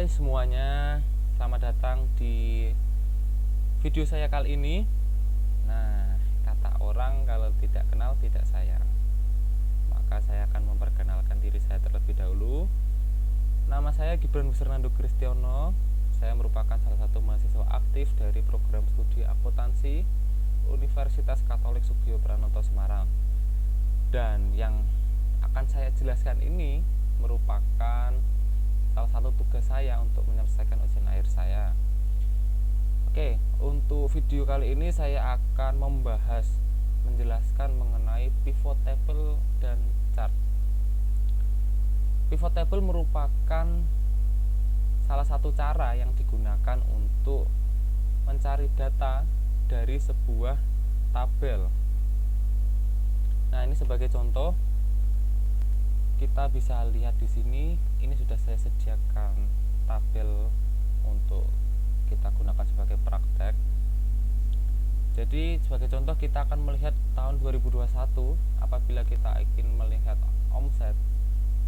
Hai semuanya, selamat datang di video saya kali ini. Nah, kata orang kalau tidak kenal tidak sayang. Maka saya akan memperkenalkan diri saya terlebih dahulu. Nama saya Gibran Wisernando Kristiono. Saya merupakan salah satu mahasiswa aktif dari program studi akuntansi Universitas Katolik Sugio Pranoto Semarang. Dan yang akan saya jelaskan ini merupakan salah satu tugas saya untuk menyelesaikan ujian akhir saya. Oke, untuk video kali ini saya akan menjelaskan mengenai pivot table dan chart. Pivot table merupakan salah satu cara yang digunakan untuk mencari data dari sebuah tabel. Nah, ini sebagai contoh kita bisa lihat di sini, ini sudah saya sediakan tabel untuk kita gunakan sebagai praktek. Jadi sebagai contoh kita akan melihat tahun 2021 apabila kita ingin melihat omset,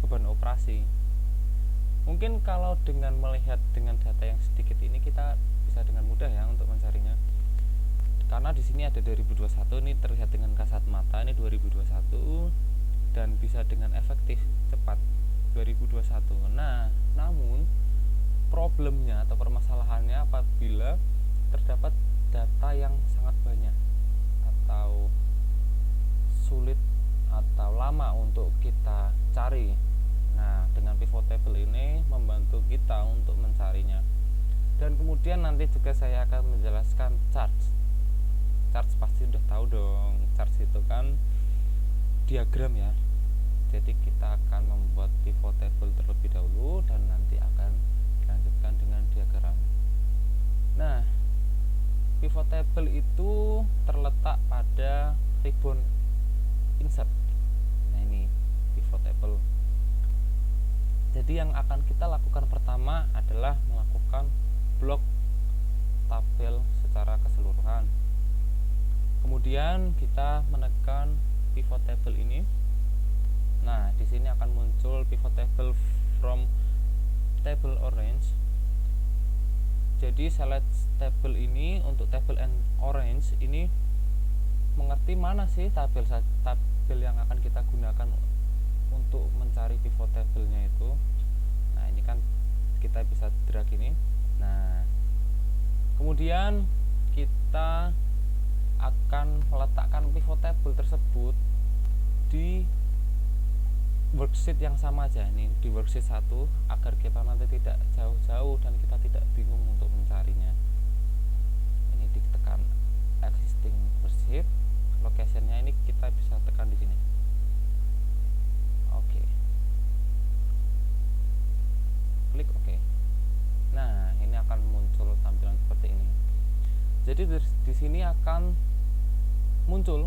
beban operasi. Mungkin kalau dengan melihat dengan data yang sedikit ini kita bisa dengan mudah ya untuk mencarinya. Karena di sini ada 2021, ini terlihat dengan kasat mata, ini 2021. Dan bisa dengan efektif cepat 2021. Nah, namun problemnya atau permasalahannya apabila terdapat data yang sangat banyak atau sulit atau lama untuk kita cari. Nah, dengan pivot table ini membantu kita untuk mencarinya. Dan kemudian nanti juga saya akan menjelaskan charts. Charts pasti udah tahu dong. Charts itu kan diagram ya. Jadi kita akan membuat pivot table terlebih dahulu dan nanti akan dilanjutkan dengan diagram. Nah, pivot table itu terletak pada ribbon insert. Nah, ini pivot table. Jadi yang akan kita lakukan pertama adalah melakukan blok tabel secara keseluruhan. Kemudian kita menekan pivot table ini. Nah, di sini akan muncul pivot table from table orange. Jadi select table ini untuk table and orange ini mengerti mana sih tabel yang akan kita gunakan untuk mencari pivot table-nya itu. Nah, ini kan kita bisa drag ini. Nah, kemudian kita akan meletakkan pivot table tersebut di worksheet yang sama aja, nih di worksheet 1 agar kita nanti tidak jauh-jauh dan kita tidak bingung untuk mencarinya. Ini ditekan existing worksheet, locationnya ini kita bisa tekan di sini. Oke. Klik oke. Nah, ini akan muncul tampilan seperti ini. Jadi di sini akan muncul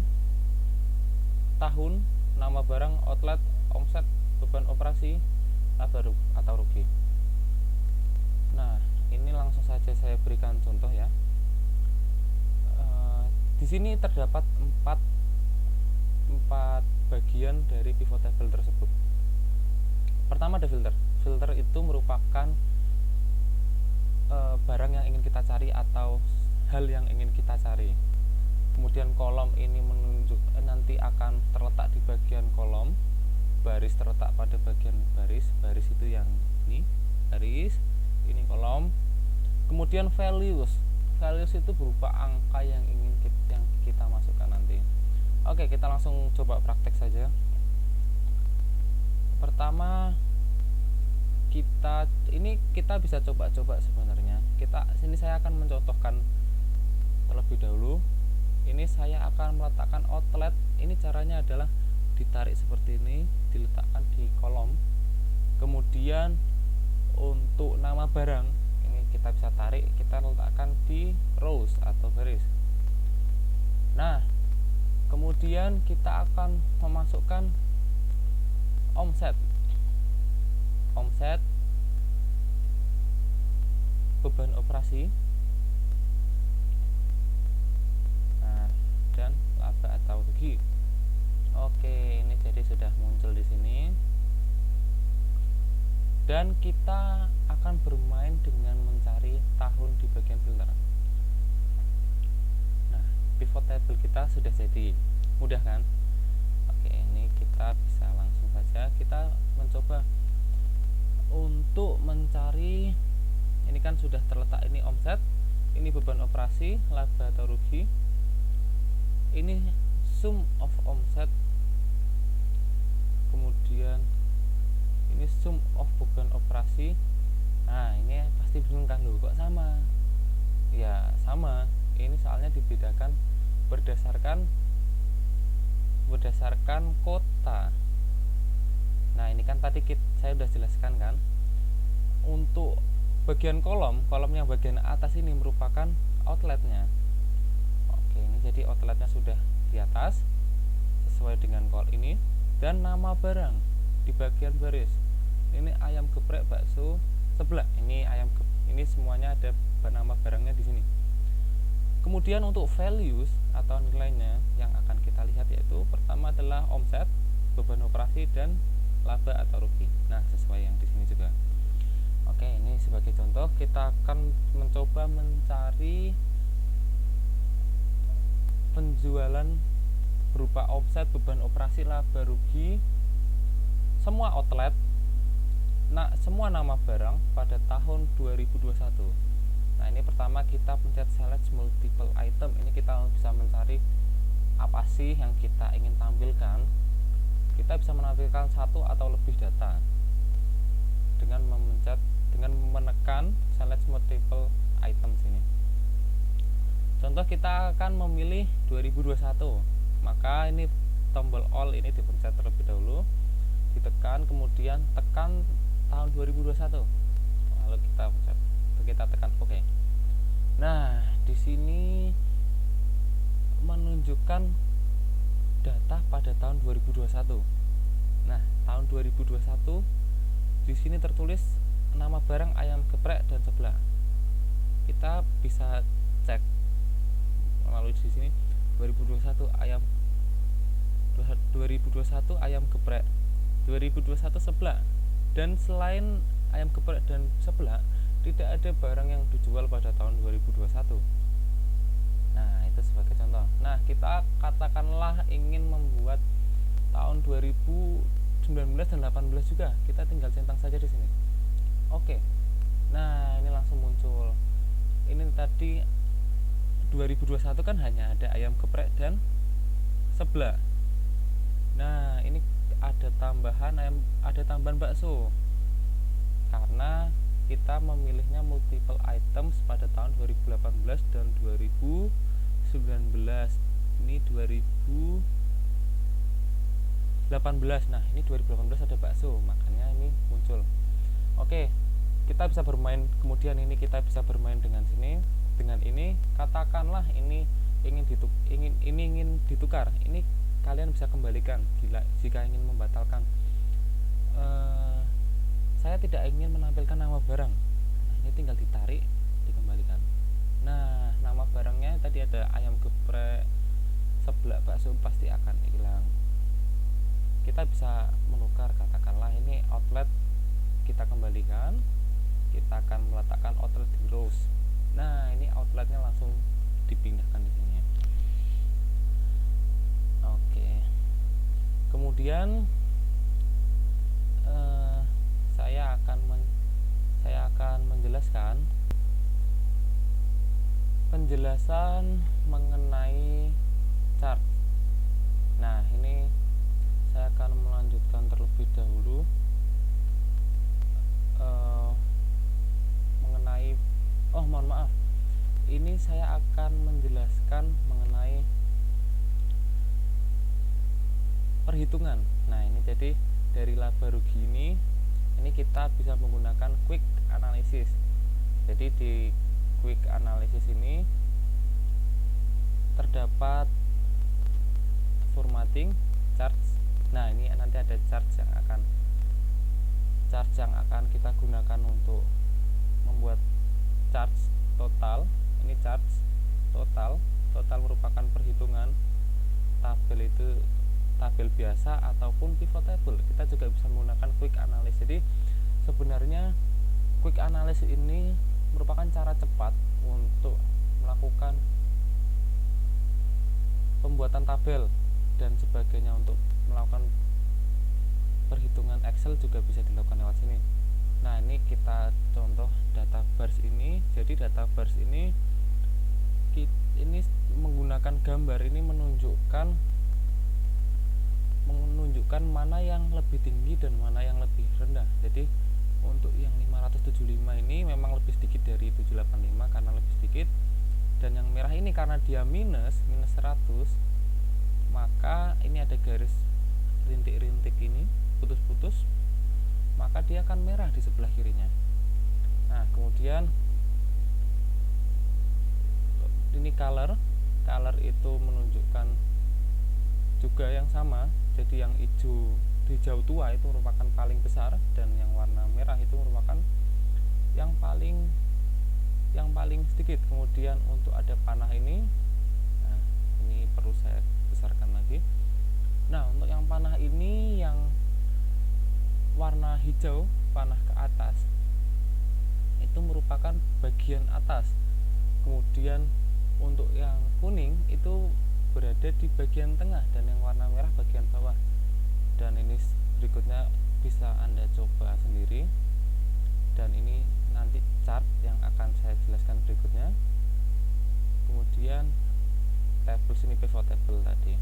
tahun, nama barang, outlet, omset, beban operasi, laba atau rugi. Nah, ini langsung saja saya berikan contoh ya. Di sini terdapat empat bagian dari pivot table tersebut. Pertama ada filter. Filter itu merupakan barang yang ingin kita cari atau hal yang ingin kita cari. Kemudian kolom ini nanti akan terletak di bagian kolom, baris terletak pada bagian baris itu yang ini baris, ini kolom. Kemudian values itu berupa angka yang ingin kita masukkan nanti. Oke, kita langsung coba praktek saja. Pertama kita bisa coba-coba sebenarnya. Sini saya akan mencontohkan terlebih dahulu. Ini saya akan meletakkan outlet. Ini caranya adalah ditarik seperti ini, diletakkan di kolom. Kemudian untuk nama barang ini kita bisa tarik, kita letakkan di rows atau baris. Nah, kemudian kita akan memasukkan omset, beban operasi, nah, dan laba atau rugi. Oke, ini jadi sudah muncul di sini. Dan kita akan bermain dengan mencari tahun di bagian filter. Nah, pivot table kita sudah jadi, mudah kan? Oke, ini kita bisa langsung saja kita mencoba untuk mencari. Ini kan sudah terletak, ini omset, ini beban operasi, laba atau rugi, ini sum of omset, kemudian ini sum of beban operasi. Nah, ini pasti bingung kan, loh kok sama? Ya sama, ini soalnya dibedakan berdasarkan kota. Nah, ini kan tadi saya sudah jelaskan kan, untuk bagian kolom yang bagian atas ini merupakan outletnya. Oke, ini jadi outletnya sudah di atas sesuai dengan kol ini, dan nama barang di bagian baris. Ini ayam geprek bakso sebelah, ini ini semuanya ada nama barangnya di sini. Kemudian untuk values atau nilainya yang akan kita lihat, yaitu pertama adalah omset, beban operasi, dan laba atau rugi. Nah, sesuai yang di sini juga. Oke, ini sebagai contoh kita akan mencoba mencari penjualan berupa omset, beban operasi, laba, rugi, semua outlet, semua nama barang pada tahun 2021. Nah, ini pertama kita pencet select multiple item. Ini kita bisa mencari apa sih yang kita ingin tampilkan. Kita bisa menampilkan satu atau lebih data dengan menekan select multiple item sini. Contoh, kita akan memilih 2021. Maka ini tombol all ini dipencet terlebih dahulu, ditekan, kemudian tekan tahun 2021. Lalu kita tekan oke. Nah, di sini menunjukkan data pada tahun 2021. Nah, tahun 2021 di sini tertulis nama barang ayam geprek dan sebelah. Kita bisa cek melalui di sini 2021 ayam geprek, 2021 sebelah. Dan selain ayam geprek dan sebelah, tidak ada barang yang dijual pada tahun 2021. Nah, itu sebagai contoh. Nah, kita katakanlah ingin membuat tahun 2019 dan 18 juga. Kita tinggal centang saja di sini. Oke. Nah, ini langsung muncul. Ini tadi 2021 kan hanya ada ayam geprek dan sebelah. Nah, ini ada tambahan bakso. Karena kita memilihnya multiple items pada tahun 2018 dan 2019. Ini 2018. Nah, ini 2018 ada bakso, makanya ini muncul. Oke, kita bisa bermain. Kemudian ini kita bisa bermain dengan sini, dengan ini. Katakanlah ini ingin ditukar. Ini kalian bisa kembalikan jika ingin membatalkan. Saya tidak ingin menampilkan nama barang. Nah, ini tinggal ditarik, dikembalikan. Nah, nama barangnya tadi ada ayam geprek, sebelah bakso, pasti akan hilang. Kita bisa menukar, katakanlah ini outlet, kita kembalikan. Kita akan meletakkan outlet di rows. Nah, ini outletnya langsung dipindahkan di sini. Oke. Kemudian saya akan menjelaskan penjelasan mengenai chart. Nah, ini saya akan melanjutkan terlebih dahulu mengenai mohon maaf. Ini saya akan menjelaskan mengenai perhitungan. Nah, ini jadi dari laba rugi ini kita bisa menggunakan quick analysis. Jadi di quick analysis ini terdapat formatting charts. Nah, ini nanti ada charts yang akan kita gunakan untuk membuat charts total. Ini charts total merupakan perhitungan. Tabel itu tabel biasa ataupun pivot table. Kita juga bisa menggunakan quick analysis. Jadi sebenarnya quick analysis ini merupakan cara cepat untuk melakukan pembuatan tabel dan sebagainya. Untuk melakukan perhitungan Excel juga bisa dilakukan lewat sini. Nah, ini kita contoh data bars ini. Jadi data bars ini menggunakan gambar ini menunjukkan mana yang lebih tinggi dan mana yang lebih rendah. Jadi untuk yang 575 ini memang lebih sedikit dari 785 karena lebih sedikit, dan yang merah ini karena dia minus 100, maka ini ada garis rintik-rintik ini putus-putus, maka dia akan merah di sebelah kirinya. Nah, kemudian ini color itu menunjukkan juga yang sama. Jadi yang hijau tua itu merupakan paling besar, dan yang warna merah itu merupakan yang paling sedikit. Kemudian untuk ada panah ini, nah ini perlu saya besarkan lagi. Nah, untuk yang panah ini yang warna hijau, panah ke atas, itu merupakan bagian atas. Kemudian untuk yang kuning itu berada di bagian tengah, dan yang warna merah bagian bawah. Dan ini berikutnya bisa Anda coba sendiri, dan ini nanti chart yang akan saya jelaskan berikutnya. Kemudian tabel sini pivot table tadi.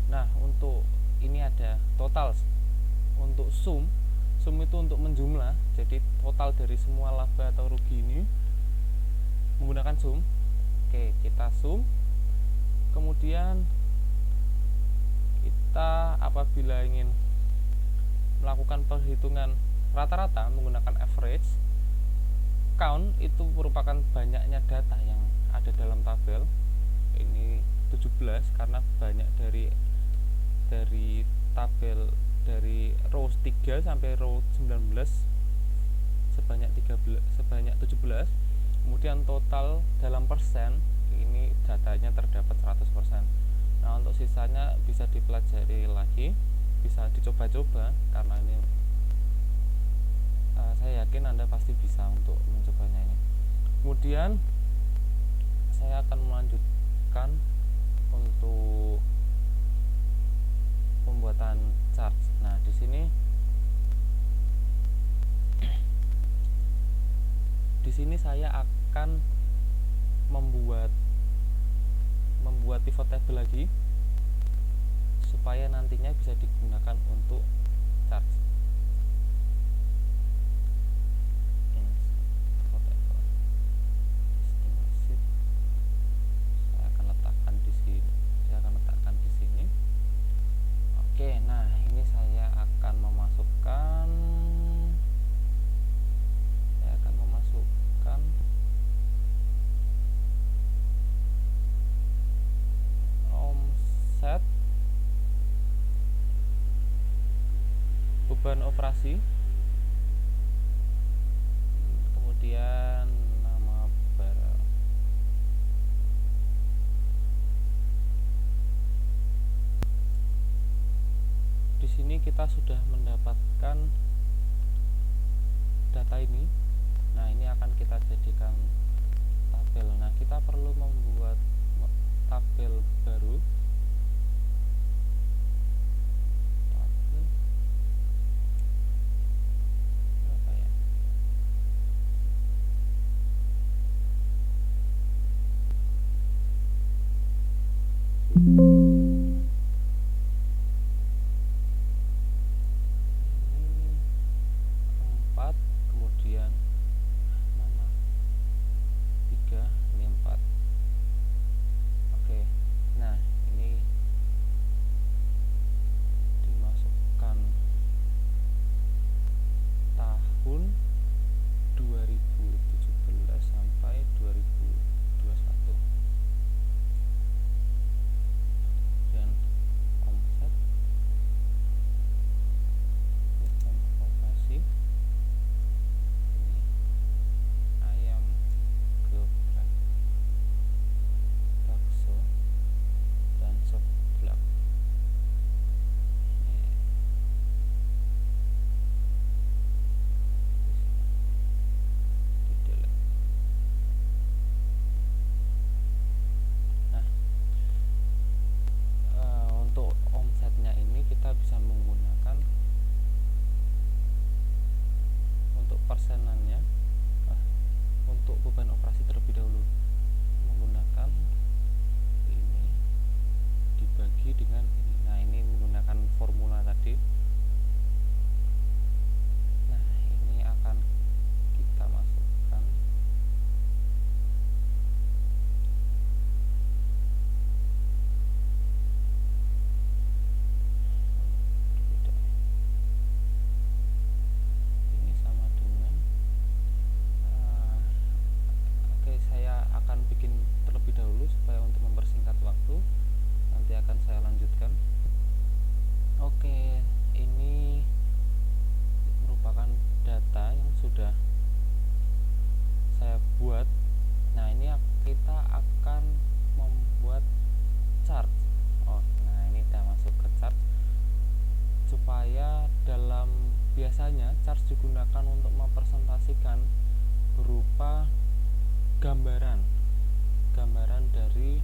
Nah, untuk ini ada total. Untuk sum itu untuk menjumlah, jadi total dari semua laba atau rugi ini menggunakan sum. Oke, kita sum. Kemudian kita apabila ingin melakukan perhitungan rata-rata menggunakan average, count itu merupakan banyaknya data yang ada dalam tabel. Ini 17 karena banyak dari tabel dari row 3 sampai row 19 sebanyak 17. Kemudian total dalam persen, ini datanya terdapat 100%. Nah, untuk sisanya bisa dipelajari lagi, bisa dicoba-coba, karena ini saya yakin Anda pasti bisa untuk mencobanya ini. Kemudian saya akan melanjutkan untuk pembuatan chart. Nah, di sini saya akan membuat pivot table lagi supaya nantinya bisa digunakan untuk chart. Saya akan letakkan di sini. Oke, nah ini saya akan memasukkan omset, beban operasi, kemudian nama barang. Di sini kita sudah mendapatkan data ini. Nah, ini akan kita jadikan tabel. Nah, kita perlu membuat tabel baru. Tabel berapa ya? Kemudian mana 3, ini 4. Oke, nah persenannya. Untuk beban operasi terlebih dahulu menggunakan ini dibagi dengan ini. Nah, ini menggunakan formula tadi. Nah, ini akan kita masukkan. Ini sama dengan oke, saya akan bikin terlebih dahulu supaya untuk mempersingkat waktu. Nanti akan saya lanjutkan. Oke, ini merupakan data yang sudah saya buat. Nah, ini kita akan membuat chart. Nah, ini sudah masuk ke chart. Supaya biasanya chart digunakan untuk mempresentasikan berupa gambaran dari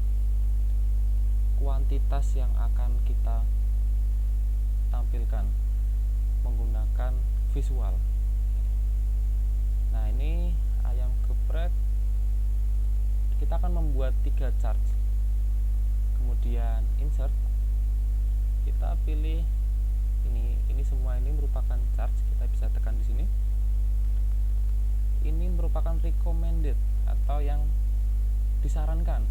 kuantitas yang akan kita tampilkan menggunakan visual. Nah, ini ayam geprek, kita akan membuat 3 chart. Kemudian insert, kita pilih ini semua ini merupakan chart. Kita bisa tekan di sini. Ini merupakan recommended atau yang disarankan.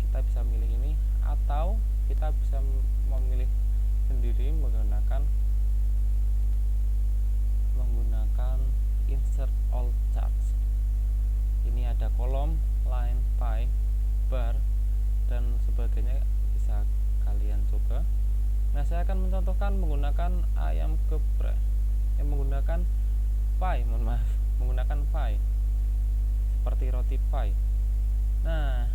Kita bisa milih ini, atau kita bisa memilih sendiri menggunakan insert all charts. Ini ada kolom, line, pie, bar, dan sebagainya, bisa kalian coba. Nah, saya akan mencontohkan menggunakan ayam geprek yang menggunakan pie, seperti roti pie. Nah,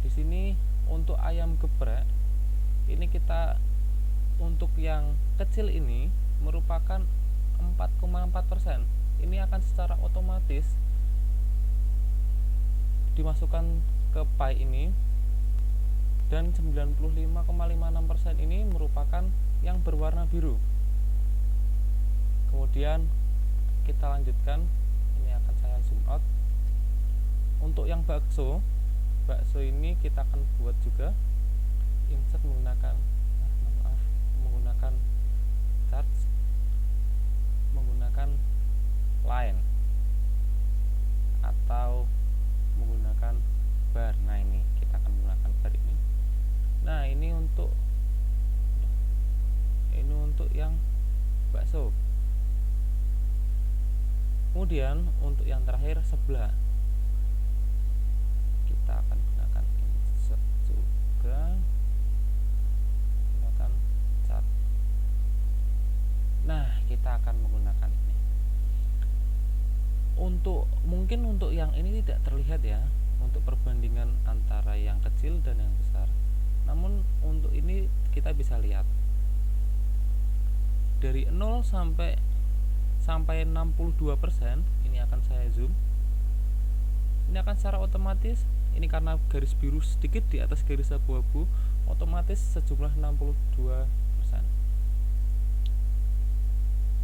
di sini untuk ayam geprek ini kita untuk yang kecil ini merupakan 4,4%. Ini akan secara otomatis dimasukkan ke pie ini, dan 95,56% ini merupakan yang berwarna biru. Kemudian kita lanjutkan, ini akan saya zoom out. Untuk yang bakso ini kita akan buat juga insert menggunakan charts, menggunakan line atau menggunakan bar. Nah, ini kita akan menggunakan bar ini. Nah, ini untuk yang bakso. Kemudian untuk yang terakhir sebelah, kita akan gunakan insert juga, gunakan chart. Nah, kita akan menggunakan ini. Mungkin untuk yang ini tidak terlihat ya, untuk perbandingan antara yang kecil dan yang besar. Namun untuk ini kita bisa lihat dari 0 sampai 62%. Ini akan saya zoom. Ini akan secara otomatis, ini karena garis biru sedikit di atas garis abu-abu, otomatis sejumlah 62%.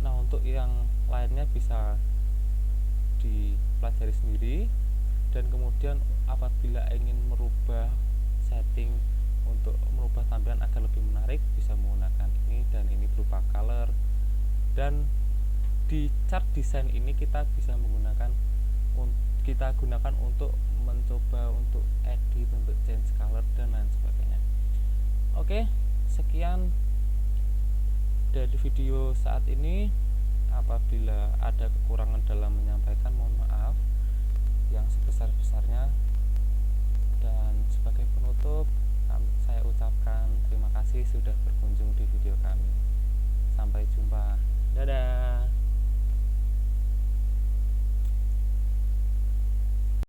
Nah, untuk yang lainnya bisa dipelajari sendiri, dan kemudian apabila ingin merubah setting untuk merubah tampilan agar lebih menarik, bisa menggunakan ini, dan ini berupa color. Dan di chart design ini kita gunakan untuk mencoba untuk edit, untuk change color dan lain sebagainya. Oke, sekian dari video saat ini. Apabila ada kekurangan dalam menyampaikan, mohon maaf yang sebesar-besarnya, dan